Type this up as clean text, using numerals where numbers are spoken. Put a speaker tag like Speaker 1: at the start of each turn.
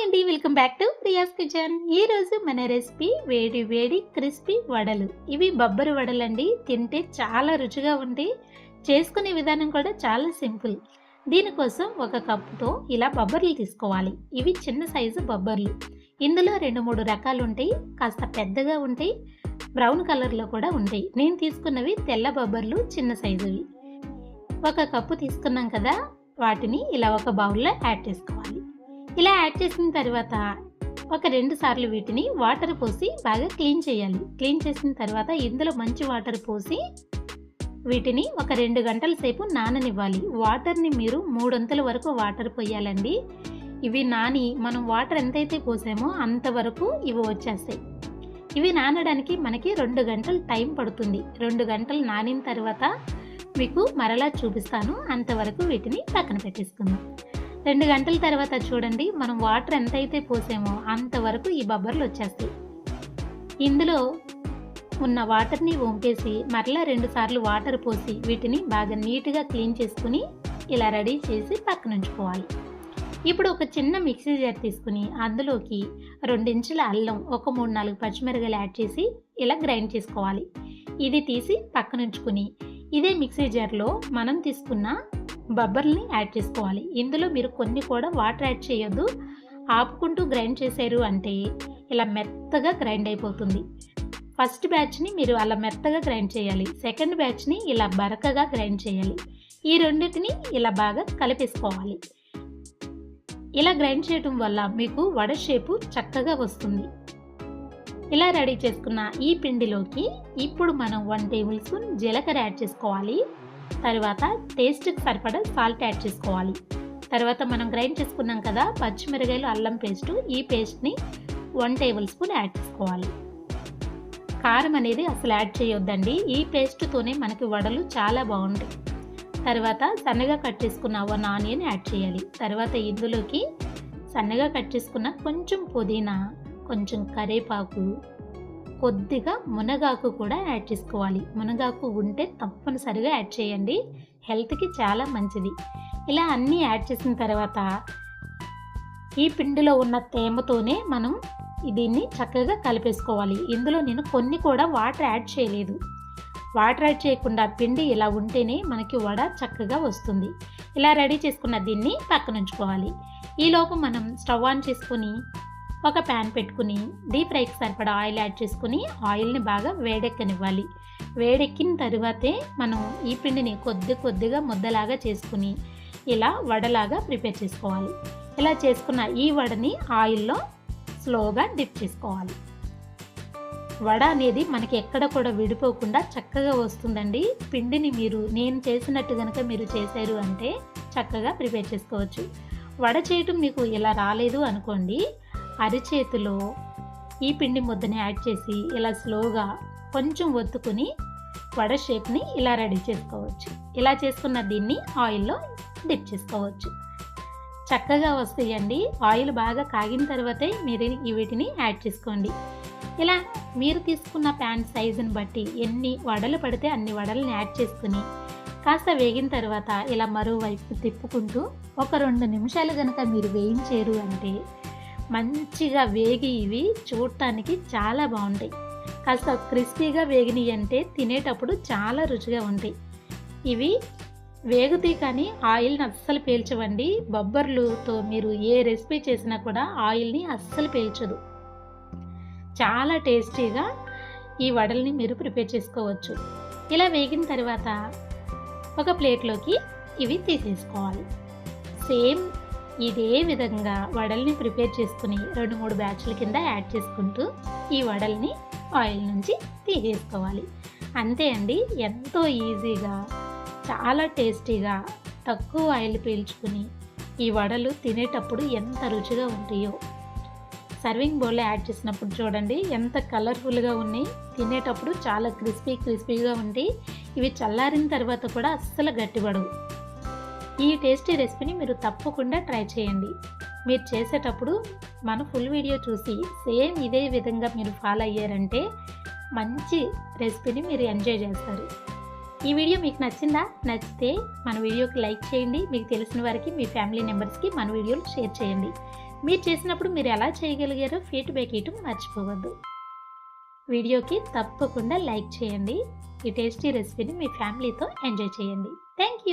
Speaker 1: అండి, welcome back to Priya's kitchen. ఈ రోజు మన రెసిపీ వేడి వేడి క్రిస్పీ వడలు. ఇవి బొబ్బరి వడలు అండి. తింటే చాలా రుచిగా ఉంటాయి. చేసుకునే విధానం కూడా చాలా సింపుల్. దీనికోసం ఒక కప్పుతో ఇలా బొబ్బర్లు తీసుకోవాలి. ఇవి చిన్న సైజు బొబ్బర్లు. ఇందులో 2-3 రకాలు ఉంటాయి. కాస్త పెద్దగా ఉంటాయి, బ్రౌన్ కలర్లో కూడా ఉంటాయి. నేను తీసుకున్నవి తెల్ల బొబ్బర్లు, చిన్న సైజువి. ఒక కప్పు తీసుకున్నాం కదా, వాటిని ఇలా ఒక బౌల్లో యాడ్ చేసుకోవాలి. ఇలా యాడ్ చేసిన తర్వాత ఒక 2 సార్లు వీటిని వాటర్ పోసి బాగా క్లీన్ చేయాలి. క్లీన్ చేసిన తర్వాత ఇందులో మంచి వాటర్ పోసి వీటిని ఒక 2 గంటల సేపు నాననివ్వాలి. వాటర్ని మీరు 3 వంతుల వరకు వాటర్ పోయాలండి. ఇవి నాని మనం వాటర్ ఎంతైతే పోసామో అంతవరకు ఇవి వచ్చేస్తాయి. ఇవి నానడానికి మనకి 2 గంటలు టైం పడుతుంది. 2 గంటలు నానిన తర్వాత మీకు మరలా చూపిస్తాను. అంతవరకు వీటిని పక్కన పెట్టేసుకుందాం. 2 గంటల తర్వాత చూడండి, మనం వాటర్ ఎంతైతే పోసామో అంతవరకు ఈ బొబ్బర్లు వచ్చేస్తాయి. ఇందులో ఉన్న వాటర్ని వంపేసి మరలా 2 సార్లు వాటర్ పోసి వీటిని బాగా నీట్గా క్లీన్ చేసుకుని ఇలా రెడీ చేసి పక్కన ఉంచుకోవాలి. ఇప్పుడు ఒక చిన్న మిక్సీ జార్ తీసుకుని అందులోకి 2 ఇంచుల అల్లం, ఒక 3-4 పచ్చిమిరపకాయలు యాడ్ చేసి ఇలా గ్రైండ్ చేసుకోవాలి. ఇది తీసి పక్కన ఉంచుకుని ఇదే మిక్సీ జార్లో మనం తీసుకున్న బొబ్బర్లని యాడ్ చేసుకోవాలి. ఇందులో మీరు కొన్ని కూడా వాటర్ యాడ్ చేయొద్దు. ఆపుకుంటూ గ్రైండ్ చేశారు అంటే ఇలా మెత్తగా గ్రైండ్ అయిపోతుంది. ఫస్ట్ బ్యాచ్ని మీరు అలా మెత్తగా గ్రైండ్ చేయాలి. సెకండ్ బ్యాచ్ని ఇలా బరకగా గ్రైండ్ చేయాలి. ఈ రెండింటిని ఇలా బాగా కలిపేసుకోవాలి. ఇలా గ్రైండ్ చేయడం వల్ల మీకు వడ షేపు చక్కగా వస్తుంది. ఇలా రెడీ చేసుకున్న ఈ పిండిలోకి ఇప్పుడు మనం 1 టేబుల్ స్పూన్ జీలకర్ర యాడ్ చేసుకోవాలి. తర్వాత టేస్ట్కి సరిపడా సాల్ట్ యాడ్ చేసుకోవాలి. తర్వాత మనం గ్రైండ్ చేసుకున్నాం కదా పచ్చిమిరపకాయలు, అల్లం పేస్టు, ఈ పేస్ట్ని 1 టేబుల్ స్పూన్ యాడ్ చేసుకోవాలి. కారం అనేది అసలు యాడ్ చేయొద్దండి. ఈ పేస్ట్తోనే మనకి వడలు చాలా బాగుంటాయి. తర్వాత సన్నగా కట్ చేసుకున్న 1 ఆనియన్ యాడ్ చేయాలి. తర్వాత ఇందులోకి సన్నగా కట్ చేసుకున్న కొంచెం పుదీనా, కొంచెం కరివేపాకు, కొద్దిగా మునగాకు కూడా యాడ్ చేసుకోవాలి. మునగాకు ఉంటే తప్పనిసరిగా యాడ్ చేయండి, హెల్త్కి చాలా మంచిది. ఇలా అన్నీ యాడ్ చేసిన తర్వాత ఈ పిండిలో ఉన్న తేమతోనే మనం దీన్ని చక్కగా కలిపేసుకోవాలి. ఇందులో నేను కొన్ని కూడా వాటర్ యాడ్ చేయలేదు. వాటర్ యాడ్ చేయకుండా పిండి ఇలా ఉంటేనే మనకి వడ చక్కగా వస్తుంది. ఇలా రెడీ చేసుకున్న దీన్ని పక్కన ఉంచుకోవాలి. ఈలోపు మనం స్టవ్ ఆన్ చేసుకొని ఒక ప్యాన్ పెట్టుకుని డీప్ ఫ్రైకి సరిపడా ఆయిల్ యాడ్ చేసుకుని ఆయిల్ని బాగా వేడెక్కనివ్వాలి. వేడెక్కిన తర్వాతే మనం ఈ పిండిని కొద్దిగా ముద్దలాగా చేసుకుని ఇలా వడలాగా ప్రిపేర్ చేసుకోవాలి. ఇలా చేసుకున్న ఈ వడని ఆయిల్లో స్లోగా డిప్ చేసుకోవాలి. వడ అనేది మనకి ఎక్కడ కూడా విడిపోకుండా చక్కగా వస్తుందండి. పిండిని నేను చేసినట్టు కనుక మీరు చేశారు అంటే చక్కగా ప్రిపేర్ చేసుకోవచ్చు. వడ చేయటం మీకు ఇలా రాలేదు అనుకోండి, అరిచేతిలో ఈ పిండి ముద్దని యాడ్ చేసి ఇలా స్లోగా కొంచెం ఒత్తుకుని వడ షేప్ని ఇలా రెడీ చేసుకోవచ్చు. ఇలా చేసుకున్న దీన్ని ఆయిల్లో డిప్ చేసుకోవచ్చు. చక్కగా వస్తాయండి. ఆయిల్ బాగా కాగిన తర్వాతే మీరు వీటిని యాడ్ చేసుకోండి. ఇలా మీరు తీసుకున్న ప్యాన్ సైజుని బట్టి ఎన్ని వడలు పడితే అన్ని వడలను యాడ్ చేసుకుని కాస్త వేగిన తర్వాత ఇలా మరోవైపు తిప్పుకుంటూ ఒక 2 నిమిషాలు కనుక మీరు వేయించారు అంటే మంచిగా వేగి ఇవి చూడటానికి చాలా బాగుంటాయి. కాస్త క్రిస్పీగా వేగినాయి అంటే తినేటప్పుడు చాలా రుచిగా ఉంటాయి. ఇవి వేగుతాయి కానీ ఆయిల్ని అస్సలు పీల్చవండి. బొబ్బర్లుతో మీరు ఏ రెసిపీ చేసినా కూడా ఆయిల్ని అస్సలు పీల్చదు. చాలా టేస్టీగా ఈ వడల్ని మీరు ప్రిపేర్ చేసుకోవచ్చు. ఇలా వేగిన తర్వాత ఒక ప్లేట్లోకి ఇవి తీసేసుకోవాలి. సేమ్ ఇదే విధంగా వడల్ని ప్రిపేర్ చేసుకుని 2-3 బ్యాచ్ల కింద యాడ్ చేసుకుంటూ ఈ వడల్ని ఆయిల్ నుంచి తీసేసుకోవాలి. అంతే అండి, ఎంతో ఈజీగా చాలా టేస్టీగా తక్కువ ఆయిల్ పీల్చుకుని ఈ వడలు తినేటప్పుడు ఎంత రుచిగా ఉంటాయో. సర్వింగ్ బౌల్లో యాడ్ చేసినప్పుడు చూడండి ఎంత కలర్ఫుల్గా ఉన్నాయి. తినేటప్పుడు చాలా క్రిస్పీగా ఉంటాయి. ఇవి చల్లారిన తర్వాత కూడా అస్సలు గట్టిపడవు. ఈ టేస్టీ రెసిపీని మీరు తప్పకుండా ట్రై చేయండి. మీరు చేసేటప్పుడు మన ఫుల్ వీడియో చూసి సేమ్ ఇదే విధంగా మీరు ఫాలో అయ్యారంటే మంచి రెసిపీని మీరు ఎంజాయ్ చేస్తారు. ఈ వీడియో మీకు నచ్చిందా? నచ్చితే మన వీడియోకి లైక్ చేయండి. మీకు తెలిసిన వారికి, మీ ఫ్యామిలీ మెంబర్స్కి మన వీడియోలు షేర్ చేయండి. మీరు చేసినప్పుడు మీరు ఎలా చేయగలిగారో ఫీడ్‌బ్యాక్ ఇవ్వటం మర్చిపోవద్దు. వీడియోకి తప్పకుండా లైక్ చేయండి. ఈ టేస్టీ రెసిపీని మీ ఫ్యామిలీతో ఎంజాయ్ చేయండి. Thank you.